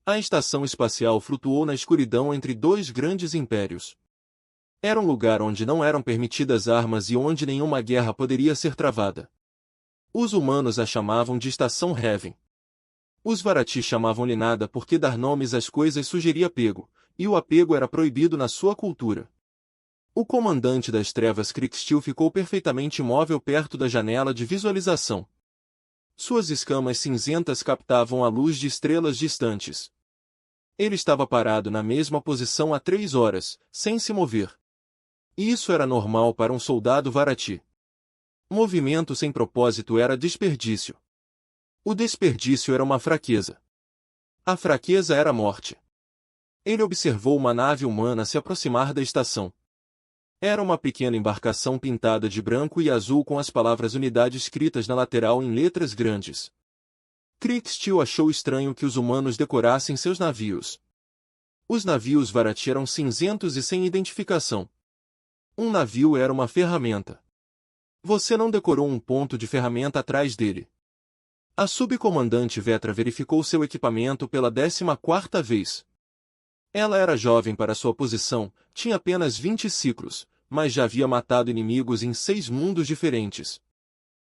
A estação espacial flutuou na escuridão entre dois grandes impérios. Era um lugar onde não eram permitidas armas e onde nenhuma guerra poderia ser travada. Os humanos a chamavam de Estação Heaven. Os Varati chamavam-lhe nada porque dar nomes às coisas sugeria apego, e o apego era proibido na sua cultura. O comandante das trevas Krixtil ficou perfeitamente imóvel perto da janela de visualização. Suas escamas cinzentas captavam a luz de estrelas distantes. Ele estava parado na mesma posição há 3 horas, sem se mover. Isso era normal para um soldado Varati. Movimento sem propósito era desperdício. O desperdício era uma fraqueza. A fraqueza era a morte. Ele observou uma nave humana se aproximar da estação. Era uma pequena embarcação pintada de branco e azul com as palavras unidade escritas na lateral em letras grandes. Krixtil achou estranho que os humanos decorassem seus navios. Os navios Varati eram cinzentos e sem identificação. Um navio era uma ferramenta. Você não decorou um ponto de ferramenta atrás dele. A subcomandante Vetra verificou seu equipamento pela 14ª vez. Ela era jovem para sua posição, tinha apenas 20 ciclos, mas já havia matado inimigos em 6 mundos diferentes.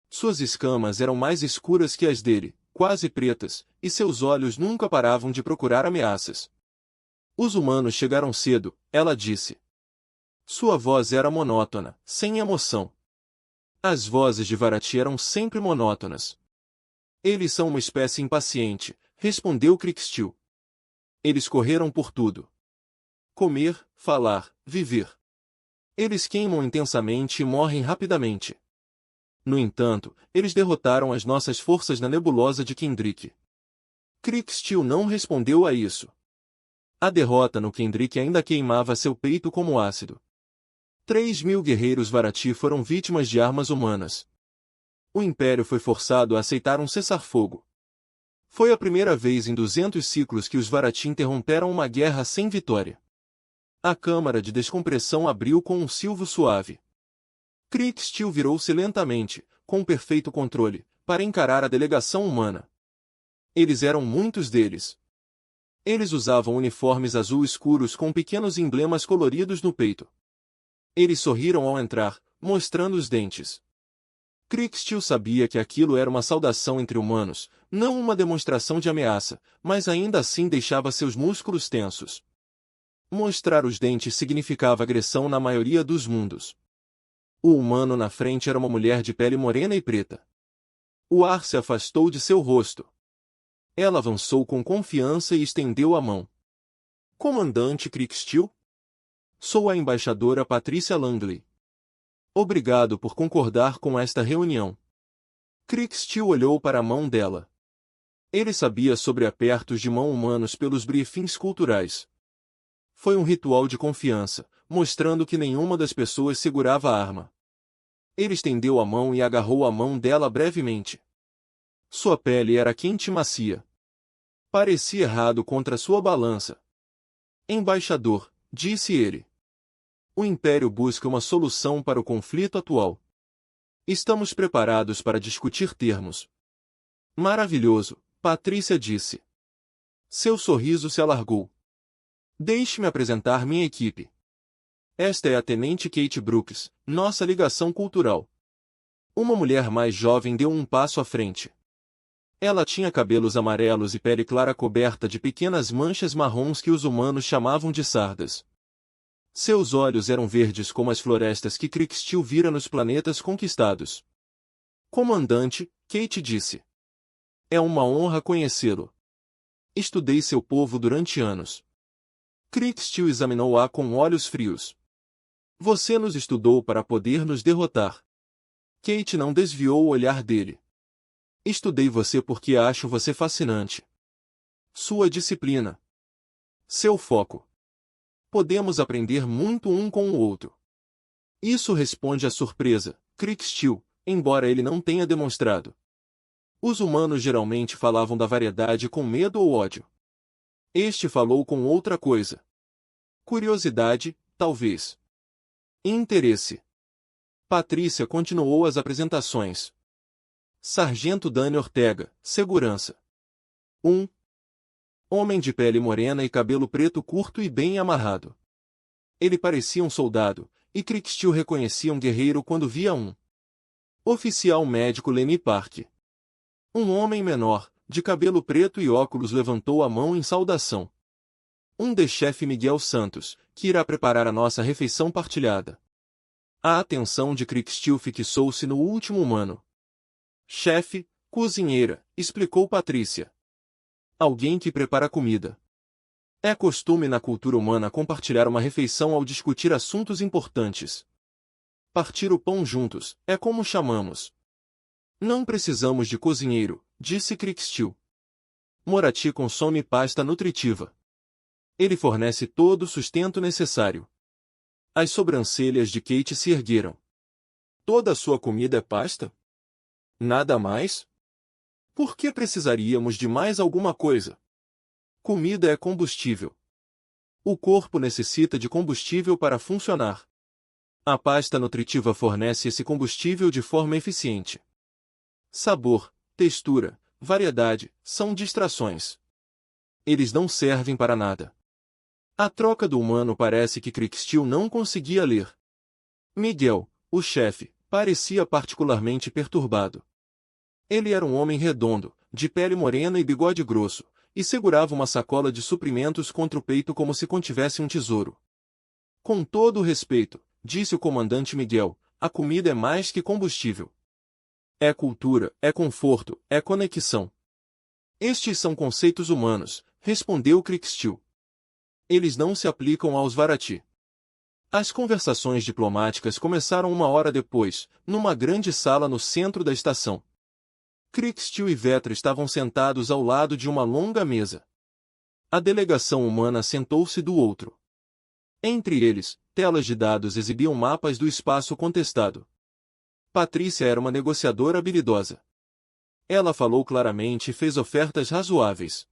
Suas escamas eram mais escuras que as dele, quase pretas, e seus olhos nunca paravam de procurar ameaças. Os humanos chegaram cedo, ela disse. Sua voz era monótona, sem emoção. As vozes de Varati eram sempre monótonas. Eles são uma espécie impaciente, respondeu Krixtil. Eles correram por tudo. Comer, falar, viver. Eles queimam intensamente e morrem rapidamente. No entanto, eles derrotaram as nossas forças na nebulosa de Kendrick. Krixtil não respondeu a isso. A derrota no Kendrick ainda queimava seu peito como ácido. 3.000 guerreiros Varati foram vítimas de armas humanas. O Império foi forçado a aceitar um cessar-fogo. Foi a primeira vez em 200 ciclos que os Varati interromperam uma guerra sem vitória. A câmara de descompressão abriu com um silvo suave. Krixtil virou-se lentamente, com perfeito controle, para encarar a delegação humana. Eles eram muitos deles. Eles usavam uniformes azul escuros com pequenos emblemas coloridos no peito. Eles sorriram ao entrar, mostrando os dentes. Krixtil sabia que aquilo era uma saudação entre humanos, não uma demonstração de ameaça, mas ainda assim deixava seus músculos tensos. Mostrar os dentes significava agressão na maioria dos mundos. O humano na frente era uma mulher de pele morena e preta. O ar se afastou de seu rosto. Ela avançou com confiança e estendeu a mão. Comandante Krixtil? Sou a embaixadora Patrícia Langley. Obrigado por concordar com esta reunião. Krixtil olhou para a mão dela. Ele sabia sobre apertos de mão humanos pelos briefings culturais. Foi um ritual de confiança, mostrando que nenhuma das pessoas segurava a arma. Ele estendeu a mão e agarrou a mão dela brevemente. Sua pele era quente e macia. Parecia errado contra sua balança. Embaixador, disse ele. O Império busca uma solução para o conflito atual. Estamos preparados para discutir termos. Maravilhoso, Patrícia disse. Seu sorriso se alargou. Deixe-me apresentar minha equipe. Esta é a Tenente Kate Brooks, nossa ligação cultural. Uma mulher mais jovem deu um passo à frente. Ela tinha cabelos amarelos e pele clara coberta de pequenas manchas marrons que os humanos chamavam de sardas. Seus olhos eram verdes como as florestas que Krixtil vira nos planetas conquistados. Comandante, Kate disse. É uma honra conhecê-lo. Estudei seu povo durante anos. Krixtil examinou-a com olhos frios. Você nos estudou para poder nos derrotar. Kate não desviou o olhar dele. Estudei você porque acho você fascinante. Sua disciplina. Seu foco. Podemos aprender muito um com o outro. Isso responde à surpresa, Krixtil, embora ele não tenha demonstrado. Os humanos geralmente falavam da variedade com medo ou ódio. Este falou com outra coisa. Curiosidade, talvez. Interesse. Patrícia continuou as apresentações. Sargento Dani Ortega, segurança. 1. Homem de pele morena e cabelo preto curto e bem amarrado. Ele parecia um soldado, e Kriegstiel reconhecia um guerreiro quando via um. Oficial médico Lenny Park. Um homem menor, de cabelo preto e óculos levantou a mão em saudação. Chefe Miguel Santos, que irá preparar a nossa refeição partilhada. A atenção de Kriegstiel fixou-se no último humano. Chefe, cozinheira, explicou Patrícia. Alguém que prepara comida. É costume na cultura humana compartilhar uma refeição ao discutir assuntos importantes. Partir o pão juntos, é como chamamos. Não precisamos de cozinheiro, disse Kriegstiel. Moratti consome pasta nutritiva. Ele fornece todo o sustento necessário. As sobrancelhas de Kate se ergueram. Toda a sua comida é pasta? Nada mais? Por que precisaríamos de mais alguma coisa? Comida é combustível. O corpo necessita de combustível para funcionar. A pasta nutritiva fornece esse combustível de forma eficiente. Sabor, textura, variedade, são distrações. Eles não servem para nada. A troca do humano parece que Kriegstiel não conseguia ler. Miguel, o chefe, parecia particularmente perturbado. Ele era um homem redondo, de pele morena e bigode grosso, e segurava uma sacola de suprimentos contra o peito como se contivesse um tesouro. Com todo o respeito, disse o comandante Miguel, a comida é mais que combustível. É cultura, é conforto, é conexão. Estes são conceitos humanos, respondeu Kriegstiel. Eles não se aplicam aos Varati. As conversações diplomáticas começaram 1 hora depois, numa grande sala no centro da estação. Kriegstiel e Vetra estavam sentados ao lado de uma longa mesa. A delegação humana sentou-se do outro. Entre eles, telas de dados exibiam mapas do espaço contestado. Patrícia era uma negociadora habilidosa. Ela falou claramente e fez ofertas razoáveis.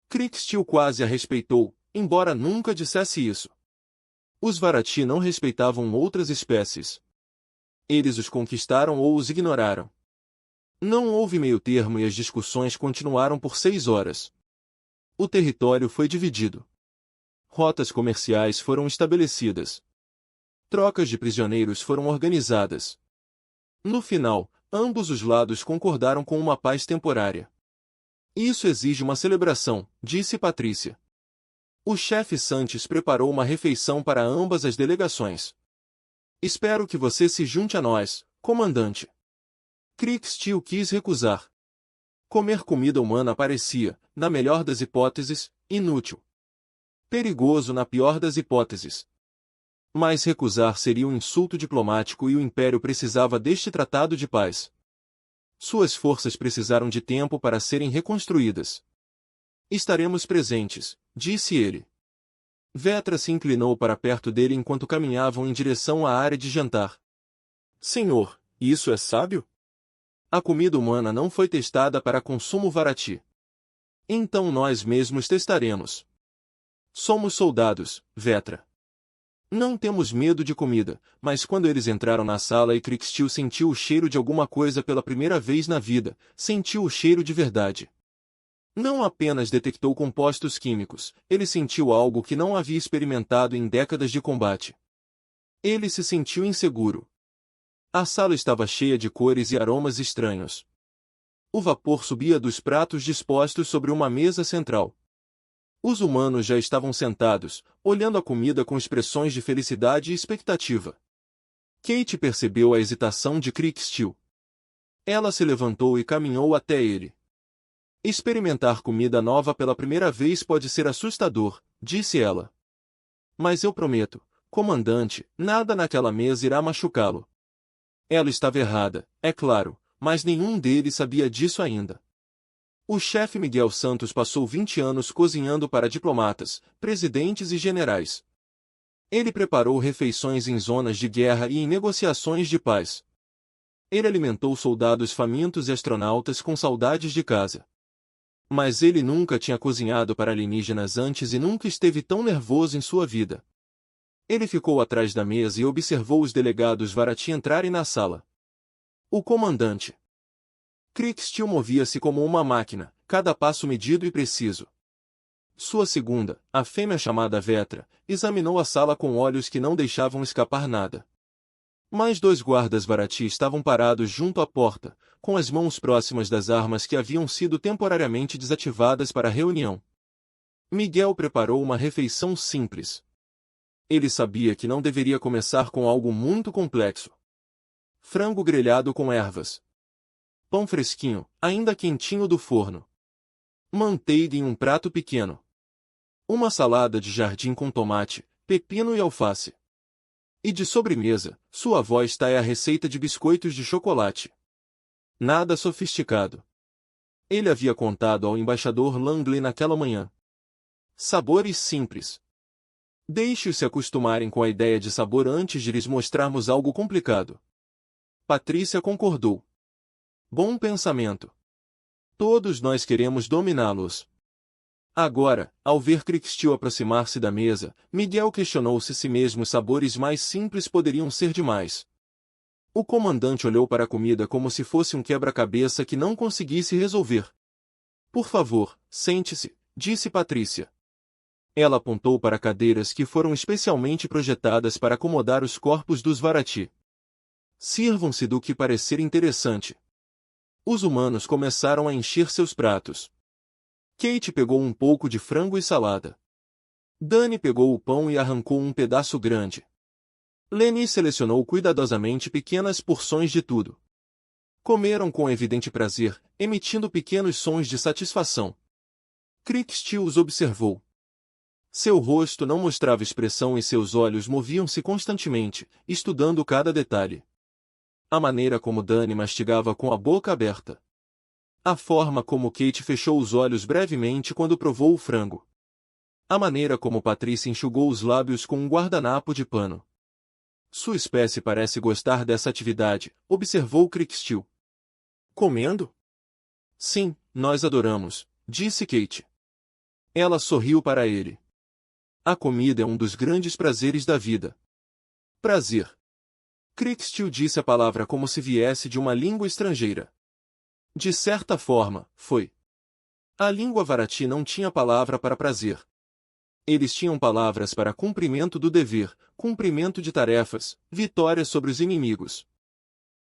Kriegstiel quase a respeitou, embora nunca dissesse isso. Os Varati não respeitavam outras espécies. Eles os conquistaram ou os ignoraram. Não houve meio-termo e as discussões continuaram por 6 horas. O território foi dividido. Rotas comerciais foram estabelecidas. Trocas de prisioneiros foram organizadas. No final, ambos os lados concordaram com uma paz temporária. Isso exige uma celebração, disse Patrícia. O chefe Santos preparou uma refeição para ambas as delegações. Espero que você se junte a nós, comandante. Kriegstiel quis recusar. Comer comida humana parecia, na melhor das hipóteses, inútil. Perigoso na pior das hipóteses. Mas recusar seria um insulto diplomático e o Império precisava deste tratado de paz. Suas forças precisaram de tempo para serem reconstruídas. Estaremos presentes, disse ele. Vetra se inclinou para perto dele enquanto caminhavam em direção à área de jantar. Senhor, isso é sábio? A comida humana não foi testada para consumo Varati. Então nós mesmos testaremos. Somos soldados, Vetra. Não temos medo de comida, mas quando eles entraram na sala e Kriegstiel sentiu o cheiro de alguma coisa pela primeira vez na vida, sentiu o cheiro de verdade. Não apenas detectou compostos químicos, ele sentiu algo que não havia experimentado em décadas de combate. Ele se sentiu inseguro. A sala estava cheia de cores e aromas estranhos. O vapor subia dos pratos dispostos sobre uma mesa central. Os humanos já estavam sentados, olhando a comida com expressões de felicidade e expectativa. Kate percebeu a hesitação de Kriegstiel. Ela se levantou e caminhou até ele. Experimentar comida nova pela primeira vez pode ser assustador, disse ela. Mas eu prometo, comandante, nada naquela mesa irá machucá-lo. Ela estava errada, é claro, mas nenhum deles sabia disso ainda. O chefe Miguel Santos passou 20 anos cozinhando para diplomatas, presidentes e generais. Ele preparou refeições em zonas de guerra e em negociações de paz. Ele alimentou soldados famintos e astronautas com saudades de casa. Mas ele nunca tinha cozinhado para alienígenas antes e nunca esteve tão nervoso em sua vida. Ele ficou atrás da mesa e observou os delegados Varati entrarem na sala. O comandante Kriegstiel movia-se como uma máquina, cada passo medido e preciso. Sua segunda, a fêmea chamada Vetra, examinou a sala com olhos que não deixavam escapar nada. Mais 2 guardas Varati estavam parados junto à porta, com as mãos próximas das armas que haviam sido temporariamente desativadas para a reunião. Miguel preparou uma refeição simples. Ele sabia que não deveria começar com algo muito complexo. Frango grelhado com ervas. Pão fresquinho, ainda quentinho do forno. Manteiga em um prato pequeno. Uma salada de jardim com tomate, pepino e alface. E de sobremesa, sua avó está a receita de biscoitos de chocolate. Nada sofisticado. Ele havia contado ao embaixador Langley naquela manhã. Sabores simples. Deixe-os se acostumarem com a ideia de sabor antes de lhes mostrarmos algo complicado. Patrícia concordou. Bom pensamento. Todos nós queremos dominá-los. Agora, ao ver Crickstil aproximar-se da mesa, Miguel questionou-se se mesmo os sabores mais simples poderiam ser demais. O comandante olhou para a comida como se fosse um quebra-cabeça que não conseguisse resolver. Por favor, sente-se, disse Patrícia. Ela apontou para cadeiras que foram especialmente projetadas para acomodar os corpos dos Varati. Sirvam-se do que parecer interessante. Os humanos começaram a encher seus pratos. Kate pegou um pouco de frango e salada. Dani pegou o pão e arrancou um pedaço grande. Lenny selecionou cuidadosamente pequenas porções de tudo. Comeram com evidente prazer, emitindo pequenos sons de satisfação. Crickstil os observou. Seu rosto não mostrava expressão e seus olhos moviam-se constantemente, estudando cada detalhe. A maneira como Dani mastigava com a boca aberta. A forma como Kate fechou os olhos brevemente quando provou o frango. A maneira como Patrícia enxugou os lábios com um guardanapo de pano. Sua espécie parece gostar dessa atividade, observou Crickstil. Comendo? Sim, nós adoramos, disse Kate. Ela sorriu para ele. A comida é um dos grandes prazeres da vida. Prazer. Crickstil disse a palavra como se viesse de uma língua estrangeira. De certa forma, foi. A língua Varati não tinha palavra para prazer. Eles tinham palavras para cumprimento do dever, cumprimento de tarefas, vitória sobre os inimigos.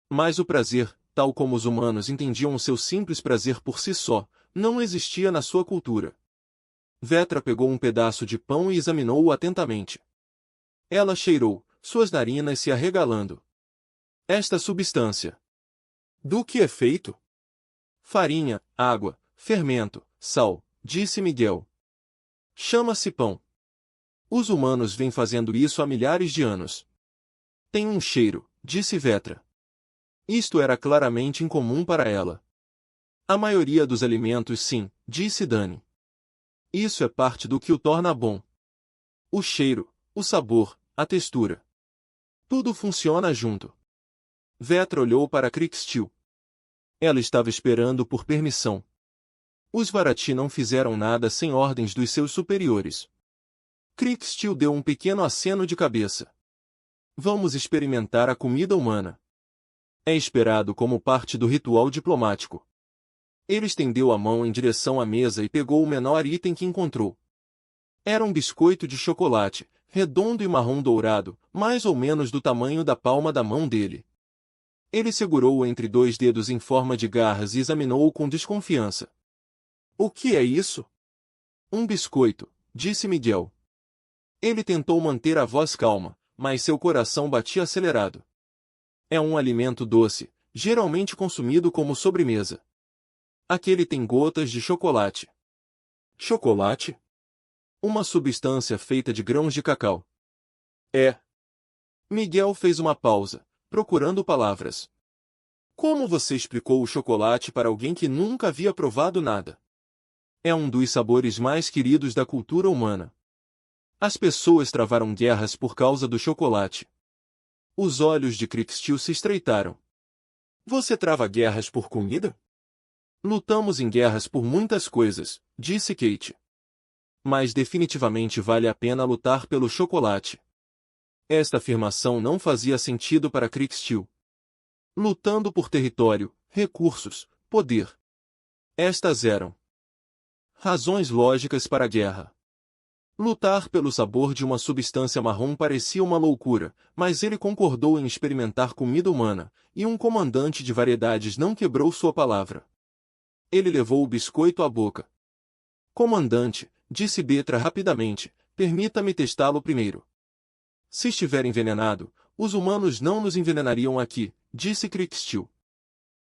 Mas o prazer, tal como os humanos entendiam o seu simples prazer por si só, não existia na sua cultura. Vetra pegou um pedaço de pão e examinou-o atentamente. Ela cheirou, suas narinas se arregalando. Esta substância. Do que é feito? Farinha, água, fermento, sal, disse Miguel. Chama-se pão. Os humanos vêm fazendo isso há milhares de anos. Tem um cheiro, disse Vetra. Isto era claramente incomum para ela. A maioria dos alimentos sim, disse Dani. Isso é parte do que o torna bom. O cheiro, o sabor, a textura. Tudo funciona junto. Vetra olhou para Crickstil. Ela estava esperando por permissão. Os Varati não fizeram nada sem ordens dos seus superiores. Crickstil deu um pequeno aceno de cabeça. Vamos experimentar a comida humana. É esperado como parte do ritual diplomático. Ele estendeu a mão em direção à mesa e pegou o menor item que encontrou. Era um biscoito de chocolate, redondo e marrom dourado, mais ou menos do tamanho da palma da mão dele. Ele segurou-o entre 2 dedos em forma de garras e examinou-o com desconfiança. O que é isso? Um biscoito, disse Miguel. Ele tentou manter a voz calma, mas seu coração batia acelerado. É um alimento doce, geralmente consumido como sobremesa. Aquele tem gotas de chocolate. Chocolate? Uma substância feita de grãos de cacau. É. Miguel fez uma pausa, procurando palavras. Como você explicou o chocolate para alguém que nunca havia provado nada? É um dos sabores mais queridos da cultura humana. As pessoas travaram guerras por causa do chocolate. Os olhos de Crickstil se estreitaram. Você trava guerras por comida? Lutamos em guerras por muitas coisas, disse Kate. Mas definitivamente vale a pena lutar pelo chocolate. Esta afirmação não fazia sentido para Crickstil. Lutando por território, recursos, poder. Estas eram Razões lógicas para a guerra. Lutar pelo sabor de uma substância marrom parecia uma loucura, mas ele concordou em experimentar comida humana, e um comandante de variedades não quebrou sua palavra. Ele levou o biscoito à boca. Comandante, disse Betra rapidamente, permita-me testá-lo primeiro. Se estiver envenenado, os humanos não nos envenenariam aqui, disse Kriegstill.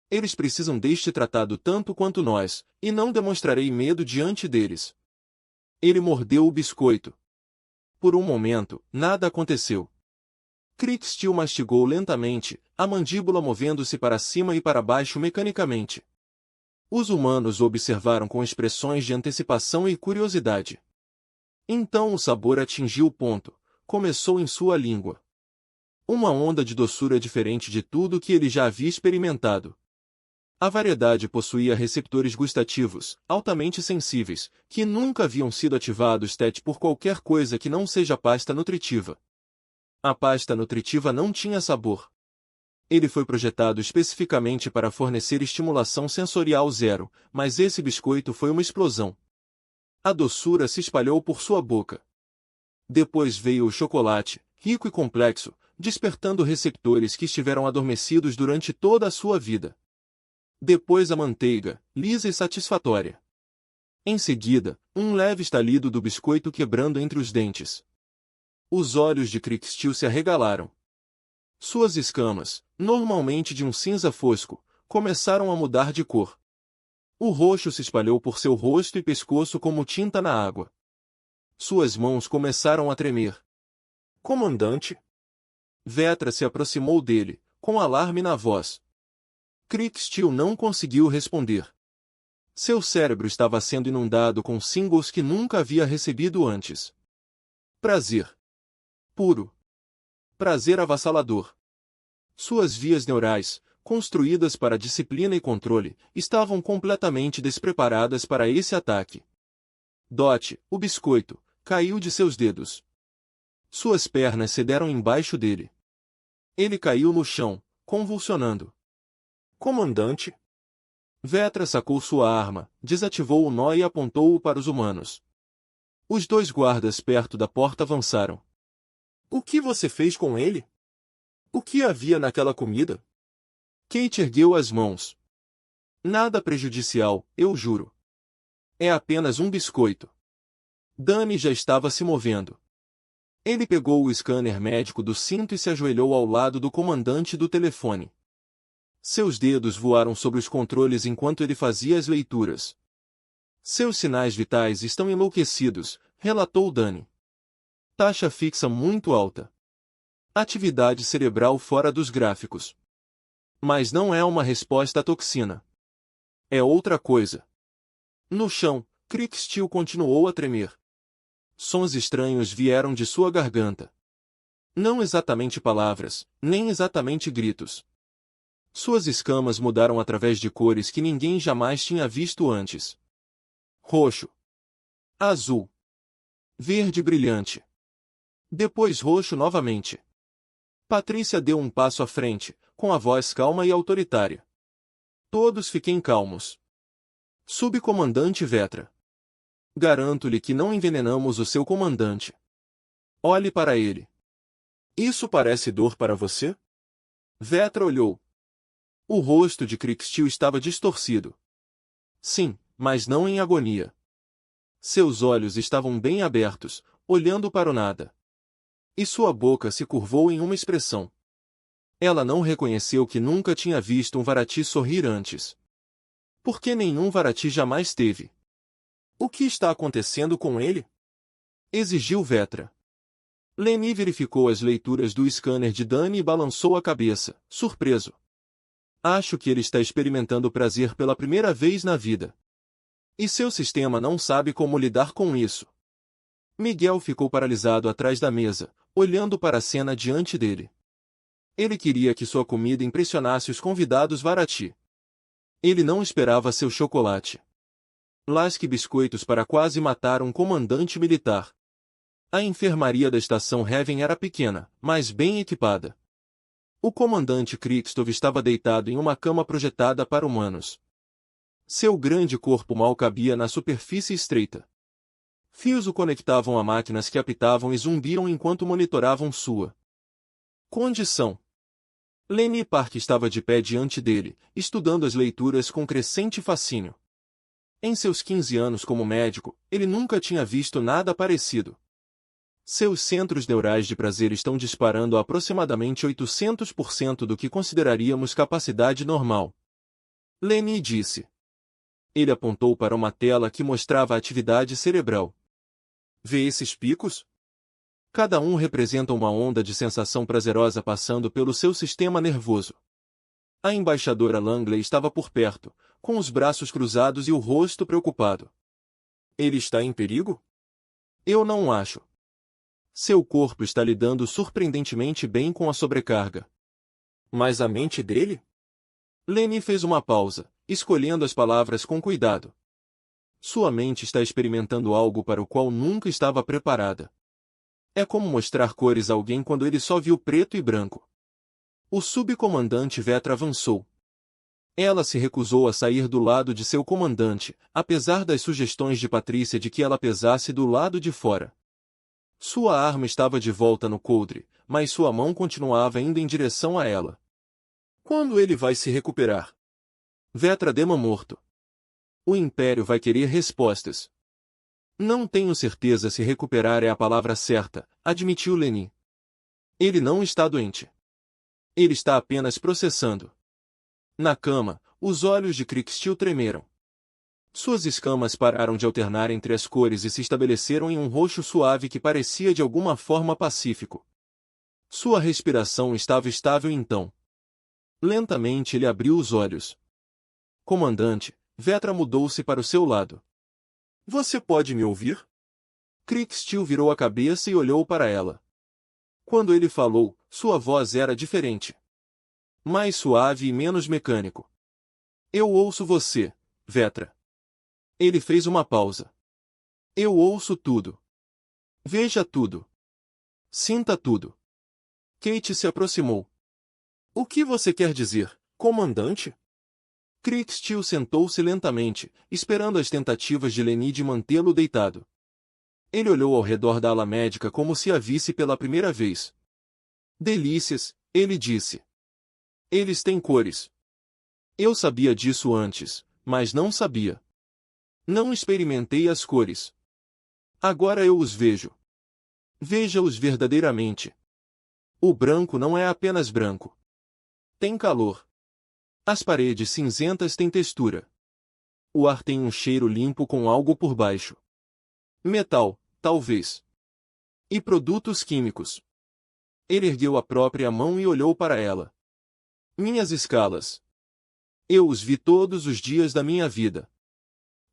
Eles precisam deste tratado tanto quanto nós, e não demonstrarei medo diante deles. Ele mordeu o biscoito. Por um momento, nada aconteceu. Kriegstill mastigou lentamente, a mandíbula movendo-se para cima e para baixo mecanicamente. Os humanos o observaram com expressões de antecipação e curiosidade. Então o sabor atingiu o ponto. Começou em sua língua. Uma onda de doçura diferente de tudo que ele já havia experimentado. A variedade possuía receptores gustativos, altamente sensíveis, que nunca haviam sido ativados por qualquer coisa que não seja pasta nutritiva. A pasta nutritiva não tinha sabor. Ele foi projetado especificamente para fornecer estimulação sensorial zero, mas esse biscoito foi uma explosão. A doçura se espalhou por sua boca. Depois veio o chocolate, rico e complexo, despertando receptores que estiveram adormecidos durante toda a sua vida. Depois a manteiga, lisa e satisfatória. Em seguida, um leve estalido do biscoito quebrando entre os dentes. Os olhos de Kriegstill se arregalaram. Suas escamas, normalmente de um cinza fosco, começaram a mudar de cor. O roxo se espalhou por seu rosto e pescoço como tinta na água. Suas mãos começaram a tremer. Comandante? Vetra se aproximou dele, com alarme na voz. Kriegstill não conseguiu responder. Seu cérebro estava sendo inundado com símbolos que nunca havia recebido antes. Prazer. Puro. Prazer avassalador. Suas vias neurais, construídas para disciplina e controle, estavam completamente despreparadas para esse ataque. Dot, o biscoito, caiu de seus dedos. Suas pernas cederam embaixo dele. Ele caiu no chão, convulsionando. Comandante? Vetra sacou sua arma, desativou o nó e apontou-o para os humanos. Os dois guardas perto da porta avançaram. O que você fez com ele? O que havia naquela comida? Kate ergueu as mãos. Nada prejudicial, eu juro. É apenas um biscoito. Danny já estava se movendo. Ele pegou o scanner médico do cinto e se ajoelhou ao lado do comandante do telefone. Seus dedos voaram sobre os controles enquanto ele fazia as leituras. Seus sinais vitais estão enlouquecidos, relatou Danny. Taxa fixa muito alta. Atividade cerebral fora dos gráficos. Mas não é uma resposta à toxina. É outra coisa. No chão, Kriegstill continuou a tremer. Sons estranhos vieram de sua garganta. Não exatamente palavras, nem exatamente gritos. Suas escamas mudaram através de cores que ninguém jamais tinha visto antes. Roxo. Azul. Verde brilhante. Depois roxo novamente. Patrícia deu um passo à frente, com a voz calma e autoritária. Todos fiquem calmos. Subcomandante Vetra. Garanto-lhe que não envenenamos o seu comandante. Olhe para ele. Isso parece dor para você? Vetra olhou. O rosto de Kriegstill estava distorcido. Sim, mas não em agonia. Seus olhos estavam bem abertos, olhando para o nada. E sua boca se curvou em uma expressão. Ela não reconheceu que nunca tinha visto um Varati sorrir antes. Porque nenhum Varati jamais teve. O que está acontecendo com ele? Exigiu Vetra. Lenny verificou as leituras do scanner de Danny e balançou a cabeça, surpreso. Acho que ele está experimentando prazer pela primeira vez na vida. E seu sistema não sabe como lidar com isso. Miguel ficou paralisado atrás da mesa, olhando para a cena diante dele. Ele queria que sua comida impressionasse os convidados Varati. Ele não esperava seu chocolate. Lasque biscoitos para quase matar um comandante militar. A enfermaria da estação Heaven era pequena, mas bem equipada. O comandante Kriegstov estava deitado em uma cama projetada para humanos. Seu grande corpo mal cabia na superfície estreita. Fios o conectavam a máquinas que apitavam e zumbiam enquanto monitoravam sua condição. Lenny Park estava de pé diante dele, estudando as leituras com crescente fascínio. Em seus 15 anos como médico, ele nunca tinha visto nada parecido. Seus centros neurais de prazer estão disparando a aproximadamente 800% do que consideraríamos capacidade normal. Lenny disse. Ele apontou para uma tela que mostrava a atividade cerebral. Vê esses picos? Cada um representa uma onda de sensação prazerosa passando pelo seu sistema nervoso. A embaixadora Langley estava por perto, com os braços cruzados e o rosto preocupado. Ele está em perigo? Eu não acho. Seu corpo está lidando surpreendentemente bem com a sobrecarga. Mas a mente dele? Lenny fez uma pausa, escolhendo as palavras com cuidado. Sua mente está experimentando algo para o qual nunca estava preparada. É como mostrar cores a alguém quando ele só viu preto e branco. O subcomandante Vetra avançou. Ela se recusou a sair do lado de seu comandante, apesar das sugestões de Patrícia de que ela pesasse do lado de fora. Sua arma estava de volta no coldre, mas sua mão continuava indo em direção a ela. Quando ele vai se recuperar? Vetra dema morto. O Império vai querer respostas. Não tenho certeza se recuperar é a palavra certa, admitiu Lenny. Ele não está doente. Ele está apenas processando. Na cama, os olhos de Cricksteel tremeram. Suas escamas pararam de alternar entre as cores e se estabeleceram em um roxo suave que parecia de alguma forma pacífico. Sua respiração estava estável então. Lentamente ele abriu os olhos. Comandante, Vetra mudou-se para o seu lado. Você pode me ouvir? Cricksteel virou a cabeça e olhou para ela. Quando ele falou, sua voz era diferente. Mais suave e menos mecânico. Eu ouço você, Vetra. Ele fez uma pausa. Eu ouço tudo. Veja tudo. Sinta tudo. Kate se aproximou. O que você quer dizer, comandante? Cricksteel sentou-se lentamente, esperando as tentativas de Lenny de mantê-lo deitado. Ele olhou ao redor da ala médica como se a visse pela primeira vez. Delícias, ele disse. Eles têm cores. Eu sabia disso antes, mas não sabia. Não experimentei as cores. Agora eu os vejo. Veja-os verdadeiramente. O branco não é apenas branco. Tem calor. As paredes cinzentas têm textura. O ar tem um cheiro limpo com algo por baixo. Metal, talvez. E produtos químicos. Ele ergueu a própria mão e olhou para ela. Minhas escalas. Eu os vi todos os dias da minha vida.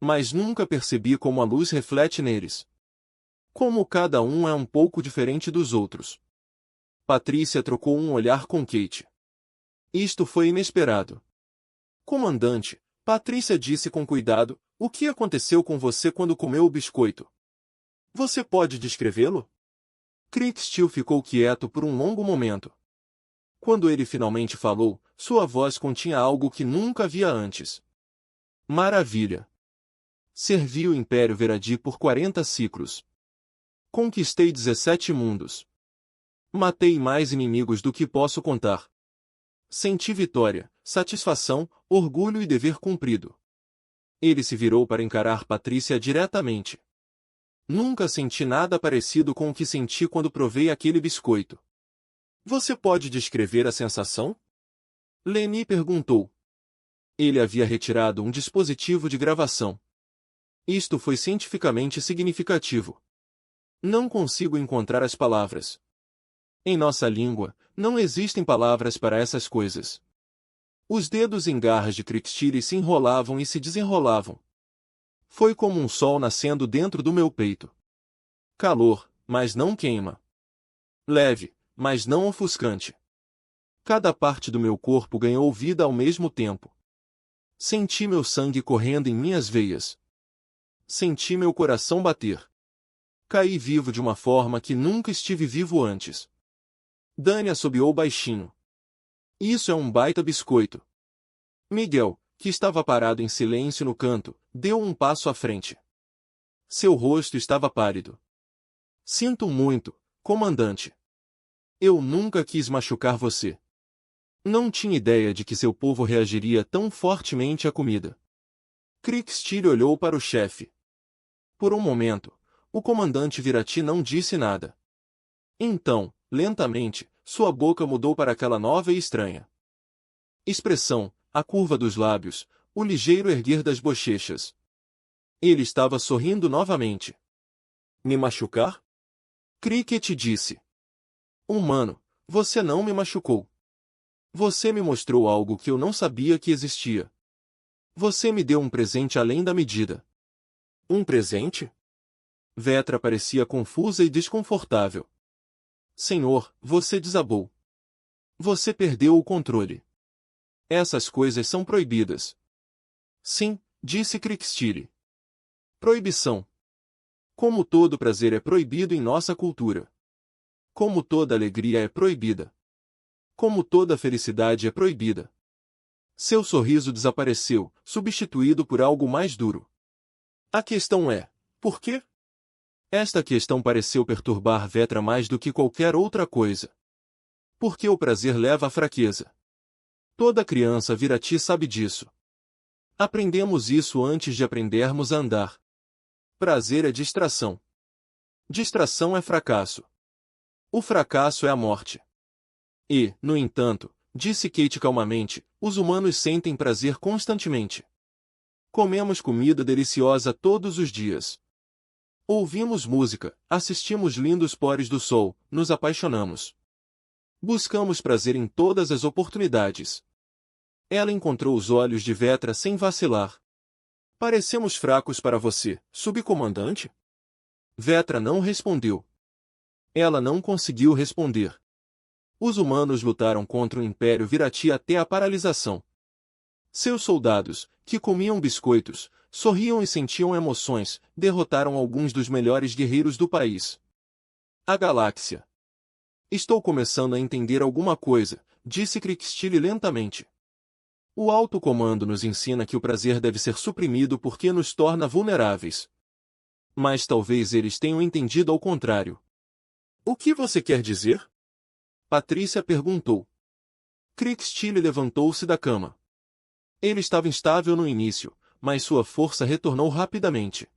Mas nunca percebi como a luz reflete neles. Como cada um é um pouco diferente dos outros. Patrícia trocou um olhar com Kate. Isto foi inesperado. Comandante, Patrícia disse com cuidado, o que aconteceu com você quando comeu o biscoito? Você pode descrevê-lo? Cricksteel ficou quieto por um longo momento. Quando ele finalmente falou, sua voz continha algo que nunca havia antes. Maravilha! Servi o Império Veradi por 40 ciclos. Conquistei 17 mundos. Matei mais inimigos do que posso contar. Senti vitória, satisfação, orgulho e dever cumprido. Ele se virou para encarar Patrícia diretamente. Nunca senti nada parecido com o que senti quando provei aquele biscoito. Você pode descrever a sensação? Lenny perguntou. Ele havia retirado um dispositivo de gravação. Isto foi cientificamente significativo. Não consigo encontrar as palavras. Em nossa língua, não existem palavras para essas coisas. Os dedos em garras de Cricksteel se enrolavam e se desenrolavam. Foi como um sol nascendo dentro do meu peito. Calor, mas não queima. Leve, mas não ofuscante. Cada parte do meu corpo ganhou vida ao mesmo tempo. Senti meu sangue correndo em minhas veias. Senti meu coração bater. Caí vivo de uma forma que nunca estive vivo antes. Dani assobiou baixinho. Isso é um baita biscoito. Miguel, que estava parado em silêncio no canto, deu um passo à frente. Seu rosto estava pálido. Sinto muito, comandante. Eu nunca quis machucar você. Não tinha ideia de que seu povo reagiria tão fortemente à comida. Kriegstill olhou para o chefe. Por um momento, o comandante Virati não disse nada. Então, lentamente, sua boca mudou para aquela nova e estranha expressão, a curva dos lábios, o ligeiro erguer das bochechas. Ele estava sorrindo novamente. Me machucar? Cricket disse. Humano, você não me machucou. Você me mostrou algo que eu não sabia que existia. Você me deu um presente além da medida. Um presente? Vetra parecia confusa e desconfortável. Senhor, você desabou. Você perdeu o controle. Essas coisas são proibidas. Sim, disse Kriegstill. Proibição. Como todo prazer é proibido em nossa cultura. Como toda alegria é proibida. Como toda felicidade é proibida. Seu sorriso desapareceu, substituído por algo mais duro. A questão é, por quê? Esta questão pareceu perturbar Vetra mais do que qualquer outra coisa. Porque o prazer leva à fraqueza. Toda criança Virati sabe disso. Aprendemos isso antes de aprendermos a andar. Prazer é distração. Distração é fracasso. O fracasso é a morte. E, no entanto, disse Kate calmamente, os humanos sentem prazer constantemente. Comemos comida deliciosa todos os dias. Ouvimos música, assistimos lindos pôres do sol, nos apaixonamos. Buscamos prazer em todas as oportunidades. Ela encontrou os olhos de Vetra sem vacilar. Parecemos fracos para você, subcomandante? Vetra não respondeu. Ela não conseguiu responder. Os humanos lutaram contra o Império Virati até a paralisação. Seus soldados, que comiam biscoitos, sorriam e sentiam emoções, derrotaram alguns dos melhores guerreiros do país. A galáxia. Estou começando a entender alguma coisa, disse Kriegstill lentamente. O alto comando nos ensina que o prazer deve ser suprimido porque nos torna vulneráveis. Mas talvez eles tenham entendido ao contrário. O que você quer dizer? Patrícia perguntou. Kriegstill levantou-se da cama. Ele estava instável no início, mas sua força retornou rapidamente.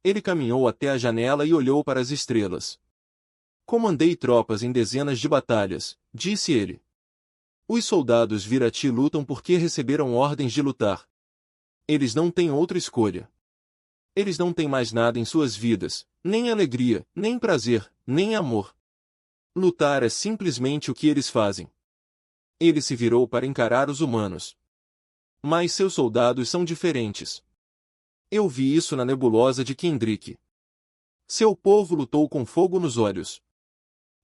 Ele caminhou até a janela e olhou para as estrelas. Comandei tropas em dezenas de batalhas, disse ele. Os soldados Virati lutam porque receberam ordens de lutar. Eles não têm outra escolha. Eles não têm mais nada em suas vidas, nem alegria, nem prazer, nem amor. Lutar é simplesmente o que eles fazem. Ele se virou para encarar os humanos. Mas seus soldados são diferentes. Eu vi isso na nebulosa de Kendrick. Seu povo lutou com fogo nos olhos.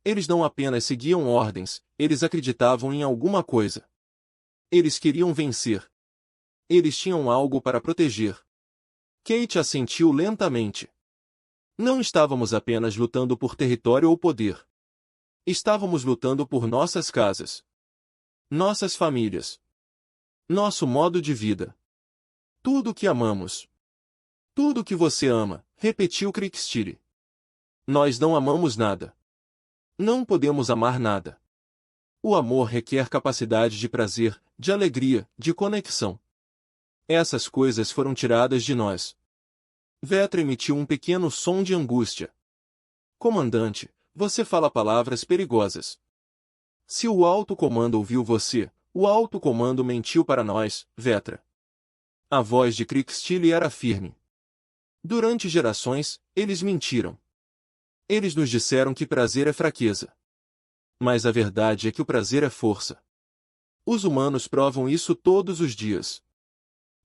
Eles não apenas seguiam ordens, eles acreditavam em alguma coisa. Eles queriam vencer. Eles tinham algo para proteger. Kate assentiu lentamente. Não estávamos apenas lutando por território ou poder. Estávamos lutando por nossas casas. Nossas famílias. Nosso modo de vida. Tudo o que amamos. Tudo o que você ama, repetiu Kriegstill. Nós não amamos nada. Não podemos amar nada. O amor requer capacidade de prazer, de alegria, de conexão. Essas coisas foram tiradas de nós. Vetra emitiu um pequeno som de angústia. Comandante, você fala palavras perigosas. Se o alto comando ouviu você, o alto comando mentiu para nós, Vetra. A voz de Kriegstill era firme. Durante gerações, eles mentiram. Eles nos disseram que prazer é fraqueza. Mas a verdade é que o prazer é força. Os humanos provam isso todos os dias.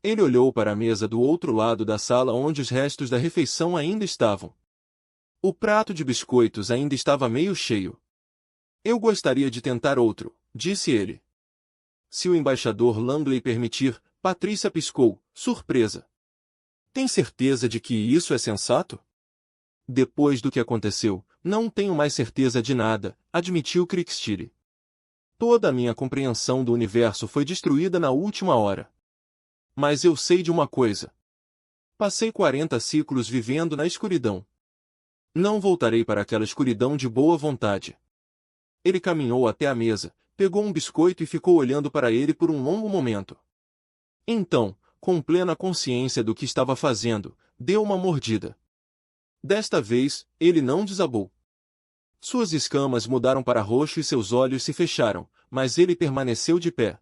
Ele olhou para a mesa do outro lado da sala onde os restos da refeição ainda estavam. O prato de biscoitos ainda estava meio cheio. Eu gostaria de tentar outro, disse ele. Se o embaixador Langley permitir, Patrícia piscou, surpresa. Tem certeza de que isso é sensato? Depois do que aconteceu, não tenho mais certeza de nada, admitiu Kriegstill. Toda a minha compreensão do universo foi destruída na última hora. Mas eu sei de uma coisa. Passei 40 ciclos vivendo na escuridão. Não voltarei para aquela escuridão de boa vontade. Ele caminhou até a mesa, pegou um biscoito e ficou olhando para ele por um longo momento. Então, com plena consciência do que estava fazendo, deu uma mordida. Desta vez, ele não desabou. Suas escamas mudaram para roxo e seus olhos se fecharam, mas ele permaneceu de pé.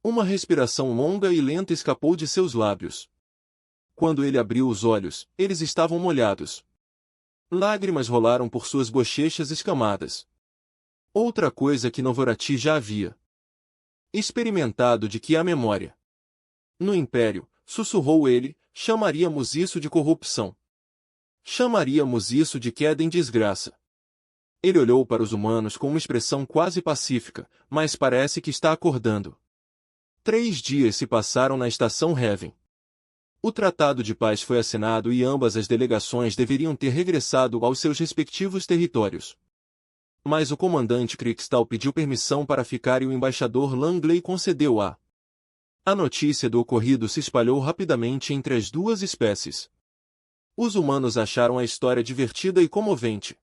Uma respiração longa e lenta escapou de seus lábios. Quando ele abriu os olhos, eles estavam molhados. Lágrimas rolaram por suas bochechas escamadas. Outra coisa que Novorati já havia experimentado de que a memória. No Império, sussurrou ele, chamaríamos isso de corrupção. Chamaríamos isso de queda em desgraça. Ele olhou para os humanos com uma expressão quase pacífica, mas parece que está acordando. 3 dias se passaram na estação Heaven. O tratado de paz foi assinado e ambas as delegações deveriam ter regressado aos seus respectivos territórios. Mas o comandante Krikstal pediu permissão para ficar e o embaixador Langley concedeu-a. A notícia do ocorrido se espalhou rapidamente entre as duas espécies. Os humanos acharam a história divertida e comovente.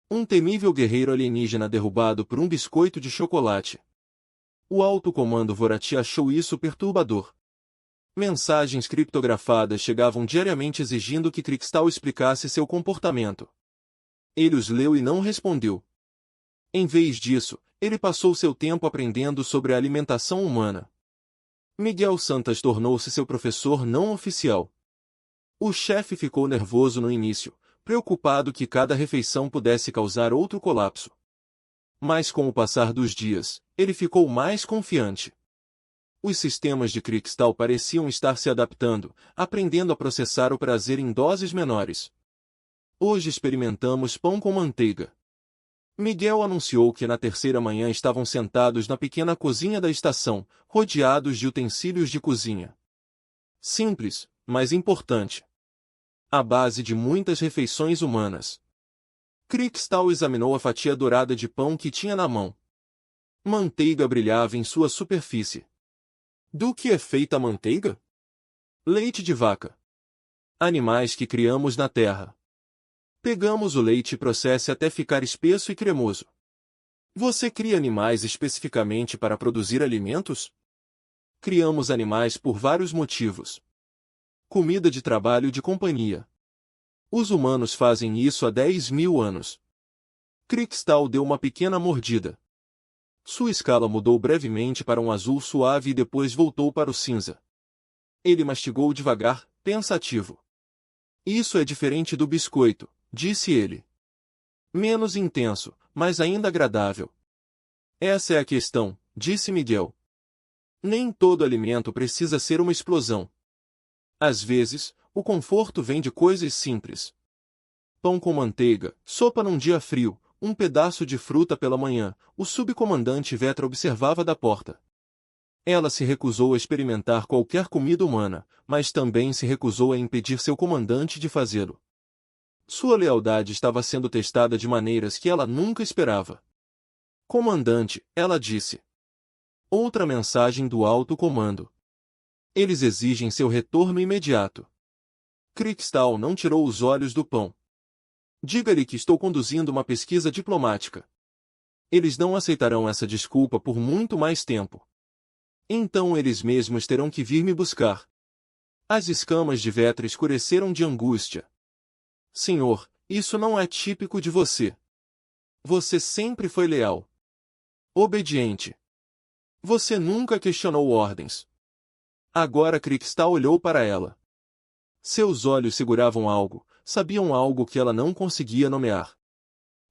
Um temível guerreiro alienígena derrubado por um biscoito de chocolate. O alto comando Vorati achou isso perturbador. Mensagens criptografadas chegavam diariamente exigindo que Krikstal explicasse seu comportamento. Ele os leu e não respondeu. Em vez disso, ele passou seu tempo aprendendo sobre a alimentação humana. Miguel Santas tornou-se seu professor não oficial. O chefe ficou nervoso no início, preocupado que cada refeição pudesse causar outro colapso. Mas com o passar dos dias, ele ficou mais confiante. Os sistemas de Krikstal pareciam estar se adaptando, aprendendo a processar o prazer em doses menores. Hoje experimentamos pão com manteiga. Miguel anunciou que na terceira manhã estavam sentados na pequena cozinha da estação, rodeados de utensílios de cozinha. Simples, mas importante. A base de muitas refeições humanas. Krikstal examinou a fatia dourada de pão que tinha na mão. Manteiga brilhava em sua superfície. Do que é feita a manteiga? Leite de vaca. Animais que criamos na terra. Pegamos o leite e processe até ficar espesso e cremoso. Você cria animais especificamente para produzir alimentos? Criamos animais por vários motivos. Comida de trabalho de companhia. Os humanos fazem isso há 10.000 anos. Krikstal deu uma pequena mordida. Sua escala mudou brevemente para um azul suave e depois voltou para o cinza. Ele mastigou devagar, pensativo. Isso é diferente do biscoito, disse ele. Menos intenso, mas ainda agradável. Essa é a questão, disse Miguel. Nem todo alimento precisa ser uma explosão. Às vezes, o conforto vem de coisas simples. Pão com manteiga, sopa num dia frio, um pedaço de fruta pela manhã, o subcomandante Vetra observava da porta. Ela se recusou a experimentar qualquer comida humana, mas também se recusou a impedir seu comandante de fazê-lo. Sua lealdade estava sendo testada de maneiras que ela nunca esperava. Comandante, ela disse. Outra mensagem do alto comando. Eles exigem seu retorno imediato. Krikstal não tirou os olhos do pão. Diga-lhe que estou conduzindo uma pesquisa diplomática. Eles não aceitarão essa desculpa por muito mais tempo. Então eles mesmos terão que vir me buscar. As escamas de Vetra escureceram de angústia. Senhor, isso não é típico de você. Você sempre foi leal. Obediente. Você nunca questionou ordens. Agora Krikstal olhou para ela. Seus olhos seguravam algo, sabiam algo que ela não conseguia nomear.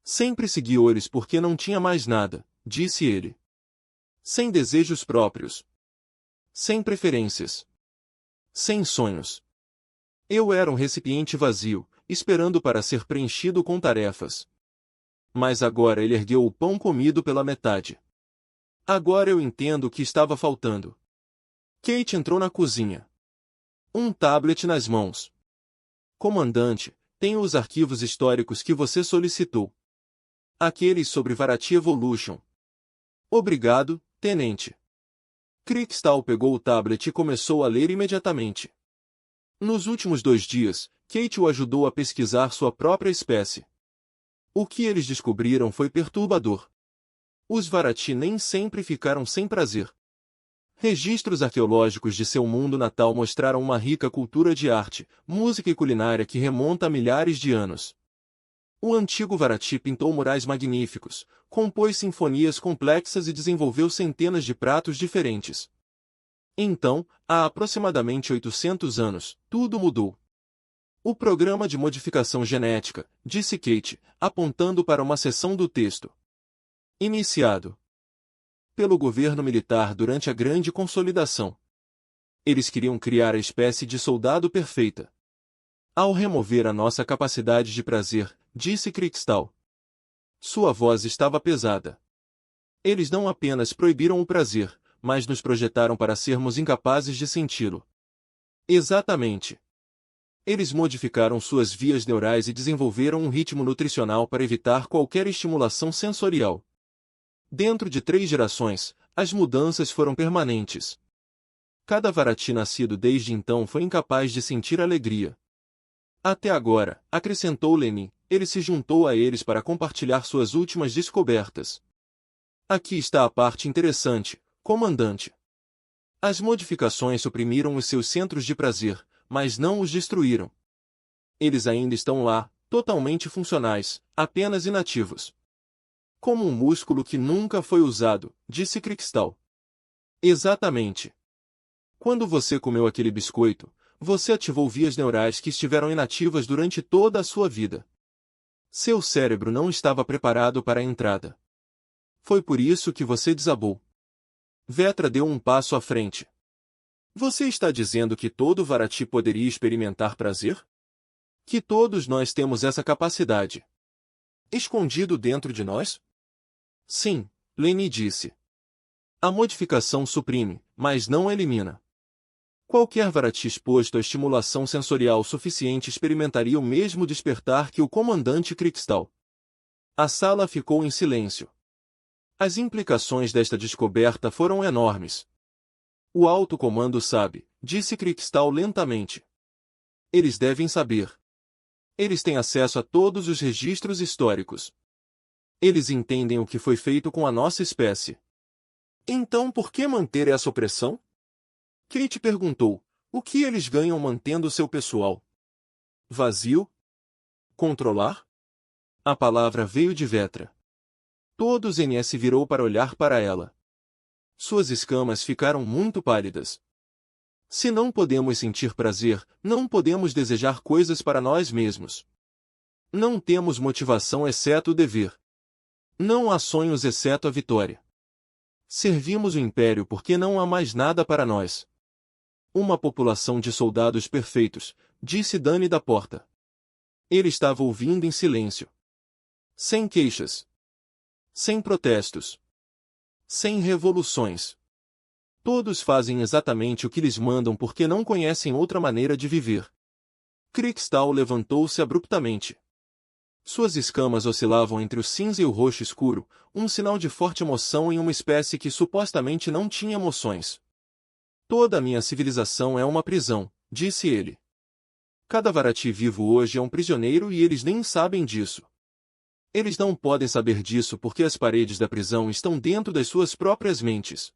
Sempre seguiu-lhes porque não tinha mais nada, disse ele. Sem desejos próprios. Sem preferências. Sem sonhos. Eu era um recipiente vazio, esperando para ser preenchido com tarefas. Mas agora ele ergueu o pão comido pela metade. Agora eu entendo o que estava faltando. Kate entrou na cozinha. Um tablet nas mãos. Comandante, tenho os arquivos históricos que você solicitou. Aqueles sobre Varati Evolution. Obrigado, tenente. Krikstal pegou o tablet e começou a ler imediatamente. Nos últimos 2 dias, Kate o ajudou a pesquisar sua própria espécie. O que eles descobriram foi perturbador. Os Varati nem sempre ficaram sem prazer. Registros arqueológicos de seu mundo natal mostraram uma rica cultura de arte, música e culinária que remonta a milhares de anos. O antigo Varati pintou murais magníficos, compôs sinfonias complexas e desenvolveu centenas de pratos diferentes. Então, há aproximadamente 800 anos, tudo mudou. O programa de modificação genética, disse Kate, apontando para uma seção do texto. Iniciado pelo governo militar durante a Grande Consolidação. Eles queriam criar a espécie de soldado perfeita. Ao remover a nossa capacidade de prazer, disse Krikstal. Sua voz estava pesada. Eles não apenas proibiram o prazer, mas nos projetaram para sermos incapazes de senti-lo. Exatamente. Eles modificaram suas vias neurais e desenvolveram um ritmo nutricional para evitar qualquer estimulação sensorial. Dentro de 3 gerações, as mudanças foram permanentes. Cada Varati nascido desde então foi incapaz de sentir alegria. Até agora, acrescentou Lenin, ele se juntou a eles para compartilhar suas últimas descobertas. Aqui está a parte interessante, comandante. As modificações suprimiram os seus centros de prazer, mas não os destruíram. Eles ainda estão lá, totalmente funcionais, apenas inativos. Como um músculo que nunca foi usado, disse Krikstal. Exatamente. Quando você comeu aquele biscoito, você ativou vias neurais que estiveram inativas durante toda a sua vida. Seu cérebro não estava preparado para a entrada. Foi por isso que você desabou. Vetra deu um passo à frente. Você está dizendo que todo Varati poderia experimentar prazer? Que todos nós temos essa capacidade. Escondido dentro de nós? Sim, Lenin disse. A modificação suprime, mas não elimina. Qualquer Varati exposto à estimulação sensorial suficiente experimentaria o mesmo despertar que o comandante Krikstal. A sala ficou em silêncio. As implicações desta descoberta foram enormes. O alto comando sabe, disse Krikstal lentamente. Eles devem saber. Eles têm acesso a todos os registros históricos. Eles entendem o que foi feito com a nossa espécie. Então por que manter essa opressão? Kate perguntou. O que eles ganham mantendo seu pessoal? Vazio? Controlar? A palavra veio de Vetra. Todos NS virou para olhar para ela. Suas escamas ficaram muito pálidas. Se não podemos sentir prazer, não podemos desejar coisas para nós mesmos. Não temos motivação exceto o dever. Não há sonhos exceto a vitória. Servimos o Império porque não há mais nada para nós. Uma população de soldados perfeitos, disse Dani da porta. Ele estava ouvindo em silêncio. Sem queixas. Sem protestos. Sem revoluções. Todos fazem exatamente o que lhes mandam porque não conhecem outra maneira de viver. Krikstal levantou-se abruptamente. Suas escamas oscilavam entre o cinza e o roxo escuro, um sinal de forte emoção em uma espécie que supostamente não tinha emoções. Toda a minha civilização é uma prisão, disse ele. Cada Varati vivo hoje é um prisioneiro e eles nem sabem disso. Eles não podem saber disso porque as paredes da prisão estão dentro das suas próprias mentes.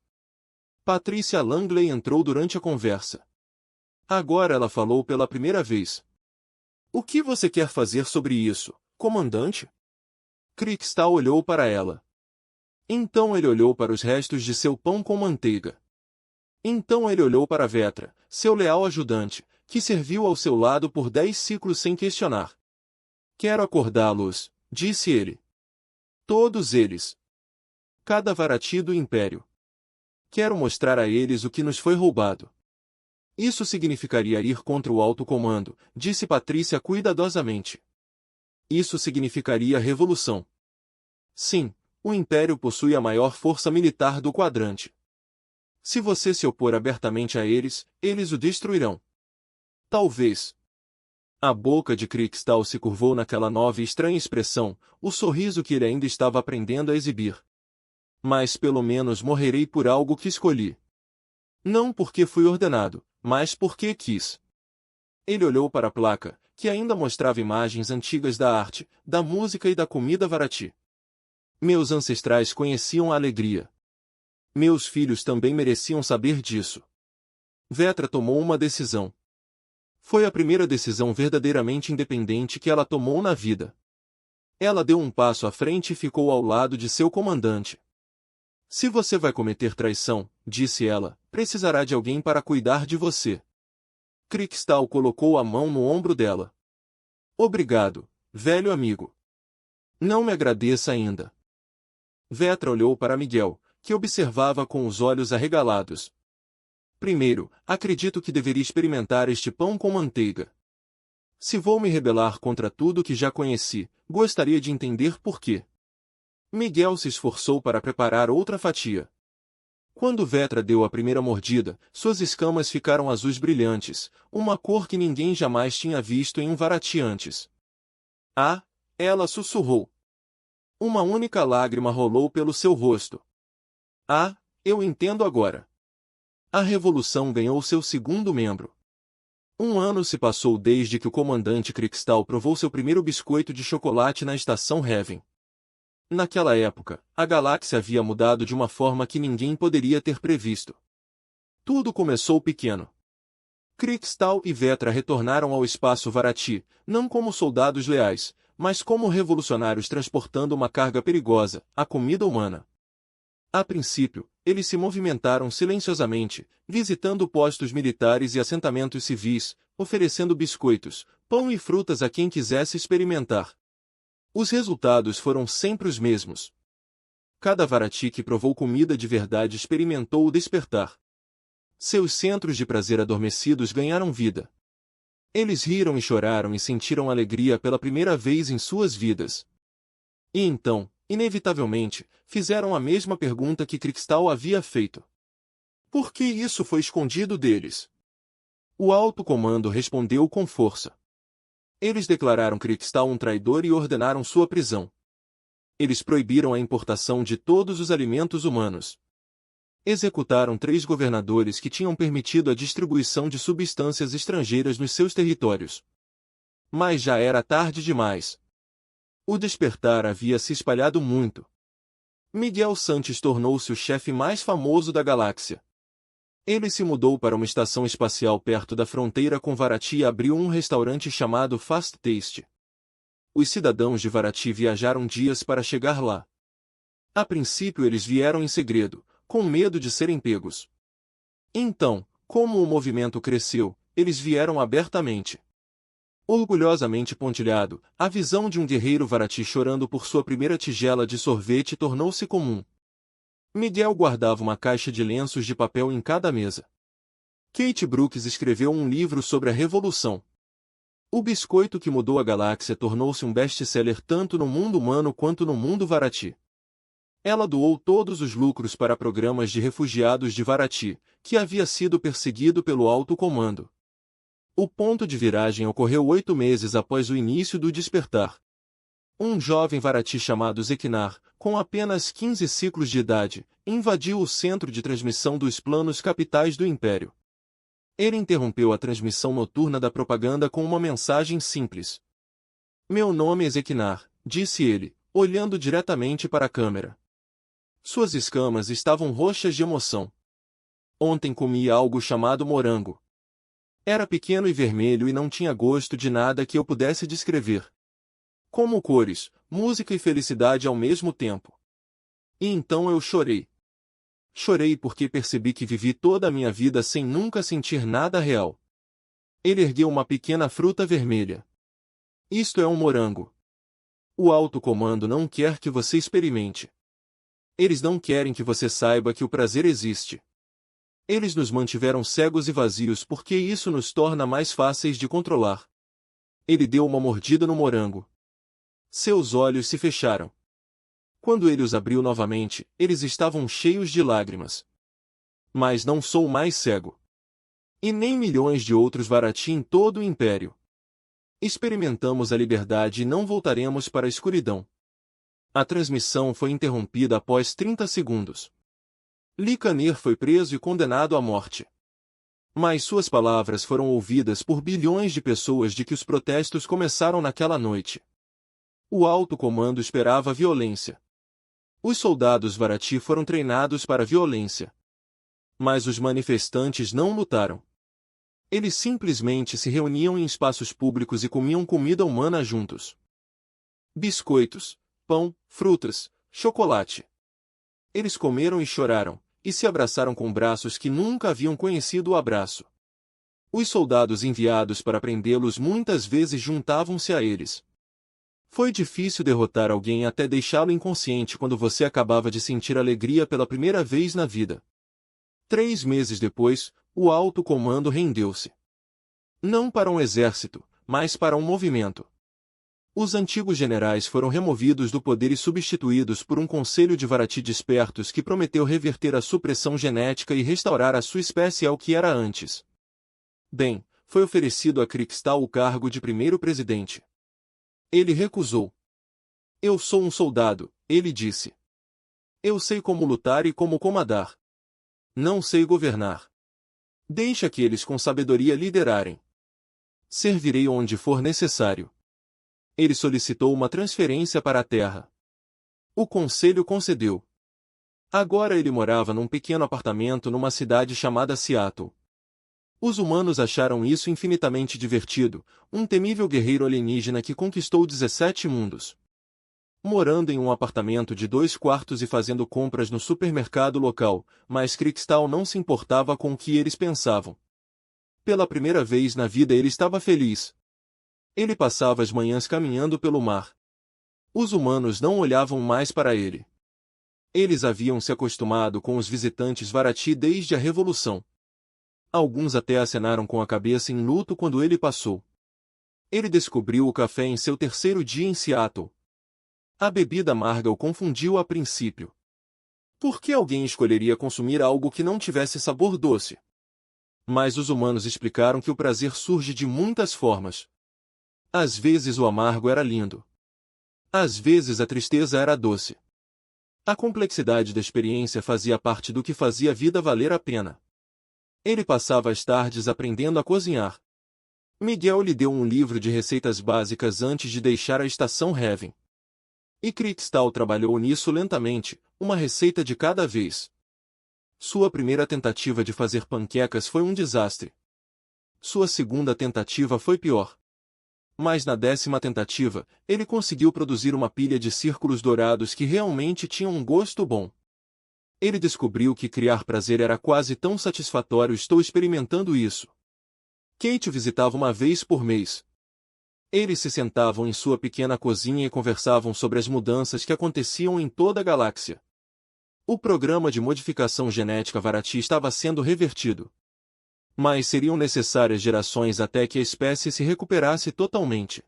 Patrícia Langley entrou durante a conversa. Agora ela falou pela primeira vez. O que você quer fazer sobre isso, comandante? Krikstal olhou para ela. Então ele olhou para os restos de seu pão com manteiga. Então ele olhou para Vetra, seu leal ajudante, que serviu ao seu lado por 10 ciclos sem questionar. Quero acordá-los, disse ele. Todos eles. Cada Varati do Império. Quero mostrar a eles o que nos foi roubado. Isso significaria ir contra o alto comando, disse Patrícia cuidadosamente. Isso significaria revolução. Sim, o Império possui a maior força militar do quadrante. Se você se opor abertamente a eles, eles o destruirão. Talvez. A boca de Krikstal se curvou naquela nova e estranha expressão, o sorriso que ele ainda estava aprendendo a exibir. Mas pelo menos morrerei por algo que escolhi. Não porque fui ordenado, mas porque quis. Ele olhou para a placa, que ainda mostrava imagens antigas da arte, da música e da comida Varati. Meus ancestrais conheciam a alegria. Meus filhos também mereciam saber disso. Vetra tomou uma decisão. Foi a primeira decisão verdadeiramente independente que ela tomou na vida. Ela deu um passo à frente e ficou ao lado de seu comandante. Se você vai cometer traição, disse ela, precisará de alguém para cuidar de você. Krikstal colocou a mão no ombro dela. Obrigado, velho amigo. Não me agradeça ainda. Vetra olhou para Miguel, que observava com os olhos arregalados. Primeiro, acredito que deveria experimentar este pão com manteiga. Se vou me rebelar contra tudo que já conheci, gostaria de entender por quê. Miguel se esforçou para preparar outra fatia. Quando Vetra deu a primeira mordida, suas escamas ficaram azuis brilhantes, uma cor que ninguém jamais tinha visto em um Varati antes. Ah! Ela sussurrou. Uma única lágrima rolou pelo seu rosto. Ah! Eu entendo agora. A revolução ganhou seu segundo membro. 1 ano se passou desde que o comandante Krikstal provou seu primeiro biscoito de chocolate na estação Heaven. Naquela época, a galáxia havia mudado de uma forma que ninguém poderia ter previsto. Tudo começou pequeno. Krikstal e Vetra retornaram ao espaço Varati, não como soldados leais, mas como revolucionários transportando uma carga perigosa, a comida humana. A princípio, eles se movimentaram silenciosamente, visitando postos militares e assentamentos civis, oferecendo biscoitos, pão e frutas a quem quisesse experimentar. Os resultados foram sempre os mesmos. Cada Varati que provou comida de verdade experimentou o despertar. Seus centros de prazer adormecidos ganharam vida. Eles riram e choraram e sentiram alegria pela primeira vez em suas vidas. E então, inevitavelmente, fizeram a mesma pergunta que Krikstal havia feito. Por que isso foi escondido deles? O alto comando respondeu com força. Eles declararam Krikstal um traidor e ordenaram sua prisão. Eles proibiram a importação de todos os alimentos humanos. Executaram 3 governadores que tinham permitido a distribuição de substâncias estrangeiras nos seus territórios. Mas já era tarde demais. O despertar havia se espalhado muito. Miguel Santos tornou-se o chefe mais famoso da galáxia. Ele se mudou para uma estação espacial perto da fronteira com Varati e abriu um restaurante chamado Fast Taste. Os cidadãos de Varati viajaram dias para chegar lá. A princípio eles vieram em segredo, com medo de serem pegos. Então, como o movimento cresceu, eles vieram abertamente. Orgulhosamente pontilhado, a visão de um guerreiro Varati chorando por sua primeira tigela de sorvete tornou-se comum. Miguel guardava uma caixa de lenços de papel em cada mesa. Kate Brooks escreveu um livro sobre a Revolução. O biscoito que mudou a galáxia tornou-se um best-seller tanto no mundo humano quanto no mundo Varati. Ela doou todos os lucros para programas de refugiados de Varati, que havia sido perseguido pelo alto comando. O ponto de viragem ocorreu 8 meses após o início do despertar. Um jovem Varati chamado Zekinar, com apenas 15 ciclos de idade, invadiu o centro de transmissão dos planos capitais do Império. Ele interrompeu a transmissão noturna da propaganda com uma mensagem simples. Meu nome é Zekinar, disse ele, olhando diretamente para a câmera. Suas escamas estavam roxas de emoção. Ontem comi algo chamado morango. Era pequeno e vermelho e não tinha gosto de nada que eu pudesse descrever. Como cores, música e felicidade ao mesmo tempo. E então eu chorei. Chorei porque percebi que vivi toda a minha vida sem nunca sentir nada real. Ele ergueu uma pequena fruta vermelha. Isto é um morango. O alto comando não quer que você experimente. Eles não querem que você saiba que o prazer existe. Eles nos mantiveram cegos e vazios porque isso nos torna mais fáceis de controlar. Ele deu uma mordida no morango. Seus olhos se fecharam. Quando ele os abriu novamente, eles estavam cheios de lágrimas. Mas não sou mais cego. E nem milhões de outros Varati em todo o Império. Experimentamos a liberdade e não voltaremos para a escuridão. A transmissão foi interrompida após 30 segundos. Likaner foi preso e condenado à morte. Mas suas palavras foram ouvidas por bilhões de pessoas de que os protestos começaram naquela noite. O alto comando esperava violência. Os soldados Varati foram treinados para a violência. Mas os manifestantes não lutaram. Eles simplesmente se reuniam em espaços públicos e comiam comida humana juntos. Biscoitos, pão, frutas, chocolate. Eles comeram e choraram, e se abraçaram com braços que nunca haviam conhecido o abraço. Os soldados enviados para prendê-los muitas vezes juntavam-se a eles. Foi difícil derrotar alguém até deixá-lo inconsciente quando você acabava de sentir alegria pela primeira vez na vida. 3 meses depois, o alto comando rendeu-se. Não para um exército, mas para um movimento. Os antigos generais foram removidos do poder e substituídos por um conselho de Varati de espertos que prometeu reverter a supressão genética e restaurar a sua espécie ao que era antes. Bem, foi oferecido a Krikstal o cargo de primeiro presidente. Ele recusou. Eu sou um soldado, ele disse. Eu sei como lutar e como comandar. Não sei governar. Deixa que eles com sabedoria liderarem. Servirei onde for necessário. Ele solicitou uma transferência para a terra. O conselho concedeu. Agora ele morava num pequeno apartamento numa cidade chamada Seattle. Os humanos acharam isso infinitamente divertido, um temível guerreiro alienígena que conquistou 17 mundos. Morando em um apartamento de 2 quartos e fazendo compras no supermercado local, mas Krikstal não se importava com o que eles pensavam. Pela primeira vez na vida ele estava feliz. Ele passava as manhãs caminhando pelo mar. Os humanos não olhavam mais para ele. Eles haviam se acostumado com os visitantes Varati desde a Revolução. Alguns até acenaram com a cabeça em luto quando ele passou. Ele descobriu o café em seu 3º dia em Seattle. A bebida amarga o confundiu a princípio. Por que alguém escolheria consumir algo que não tivesse sabor doce? Mas os humanos explicaram que o prazer surge de muitas formas. Às vezes o amargo era lindo. Às vezes a tristeza era doce. A complexidade da experiência fazia parte do que fazia a vida valer a pena. Ele passava as tardes aprendendo a cozinhar. Miguel lhe deu um livro de receitas básicas antes de deixar a estação Heaven. E Krikstal trabalhou nisso lentamente, uma receita de cada vez. Sua primeira tentativa de fazer panquecas foi um desastre. Sua segunda tentativa foi pior. Mas na 10ª tentativa, ele conseguiu produzir uma pilha de círculos dourados que realmente tinham um gosto bom. Ele descobriu que criar prazer era quase tão satisfatório. Estou experimentando isso. Kate visitava uma vez por mês. Eles se sentavam em sua pequena cozinha e conversavam sobre as mudanças que aconteciam em toda a galáxia. O programa de modificação genética Varati estava sendo revertido. Mas seriam necessárias gerações até que a espécie se recuperasse totalmente.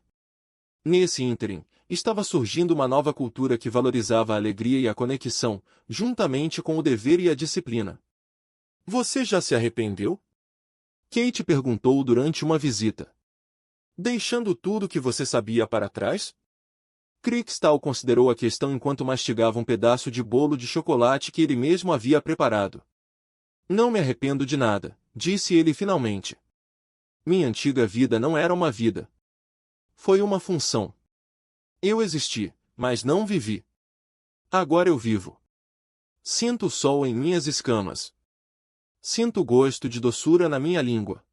Nesse ínterim, estava surgindo uma nova cultura que valorizava a alegria e a conexão, juntamente com o dever e a disciplina. Você já se arrependeu? Kate perguntou durante uma visita. Deixando tudo que você sabia para trás? Krikstal considerou a questão enquanto mastigava um pedaço de bolo de chocolate que ele mesmo havia preparado. Não me arrependo de nada, disse ele finalmente. Minha antiga vida não era uma vida. Foi uma função. Eu existi, mas não vivi. Agora eu vivo. Sinto o sol em minhas escamas. Sinto o gosto de doçura na minha língua.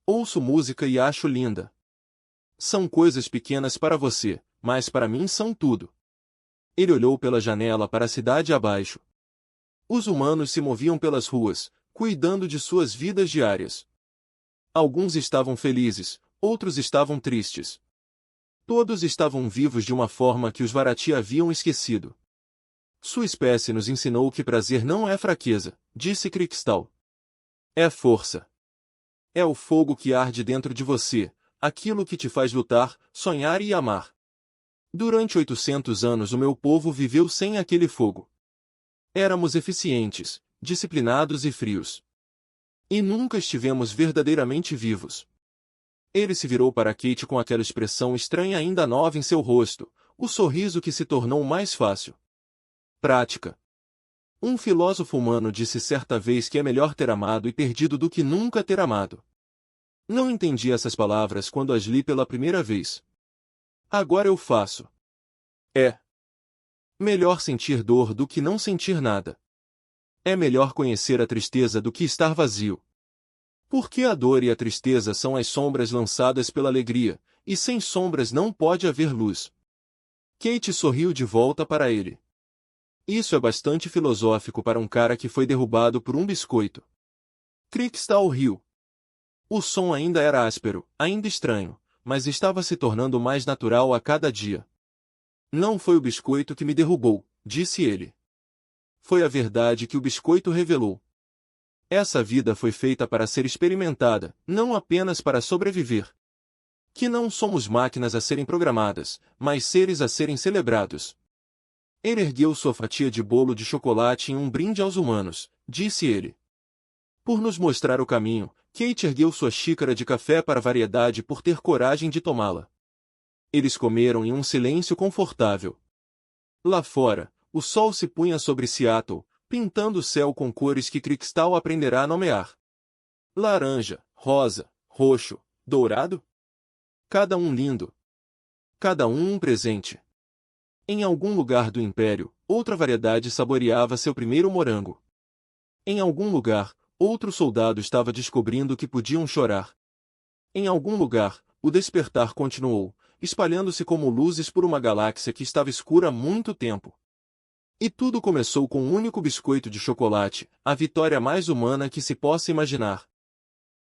Ouço música e acho linda. São coisas pequenas para você, mas para mim são tudo. Ele olhou pela janela para a cidade abaixo. Os humanos se moviam pelas ruas, cuidando de suas vidas diárias. Alguns estavam felizes, outros estavam tristes. Todos estavam vivos de uma forma que os Varati haviam esquecido. Sua espécie nos ensinou que prazer não é fraqueza, disse Krikstal. É força. É o fogo que arde dentro de você, aquilo que te faz lutar, sonhar e amar. Durante 800 anos o meu povo viveu sem aquele fogo. Éramos eficientes, disciplinados e frios. E nunca estivemos verdadeiramente vivos. Ele se virou para Kate com aquela expressão estranha ainda nova em seu rosto, o sorriso que se tornou mais fácil. Prática. Um filósofo humano disse certa vez que é melhor ter amado e perdido do que nunca ter amado. Não entendi essas palavras quando as li pela primeira vez. Agora eu faço. É melhor sentir dor do que não sentir nada. É melhor conhecer a tristeza do que estar vazio. Porque a dor e a tristeza são as sombras lançadas pela alegria, e sem sombras não pode haver luz. Kate sorriu de volta para ele. Isso é bastante filosófico para um cara que foi derrubado por um biscoito. Crickstal riu. O som ainda era áspero, ainda estranho, mas estava se tornando mais natural a cada dia. Não foi o biscoito que me derrubou, disse ele. Foi a verdade que o biscoito revelou. Essa vida foi feita para ser experimentada, não apenas para sobreviver. Que não somos máquinas a serem programadas, mas seres a serem celebrados. Ele ergueu sua fatia de bolo de chocolate em um brinde aos humanos, disse ele. Por nos mostrar o caminho, Kate ergueu sua xícara de café para a variedade por ter coragem de tomá-la. Eles comeram em um silêncio confortável. Lá fora, o sol se punha sobre Seattle, pintando o céu com cores que Crickstal aprenderá a nomear. Laranja, rosa, roxo, dourado. Cada um lindo. Cada um presente. Em algum lugar do império, outra variedade saboreava seu primeiro morango. Em algum lugar, outro soldado estava descobrindo que podiam chorar. Em algum lugar, o despertar continuou, espalhando-se como luzes por uma galáxia que estava escura há muito tempo. E tudo começou com um único biscoito de chocolate, a vitória mais humana que se possa imaginar.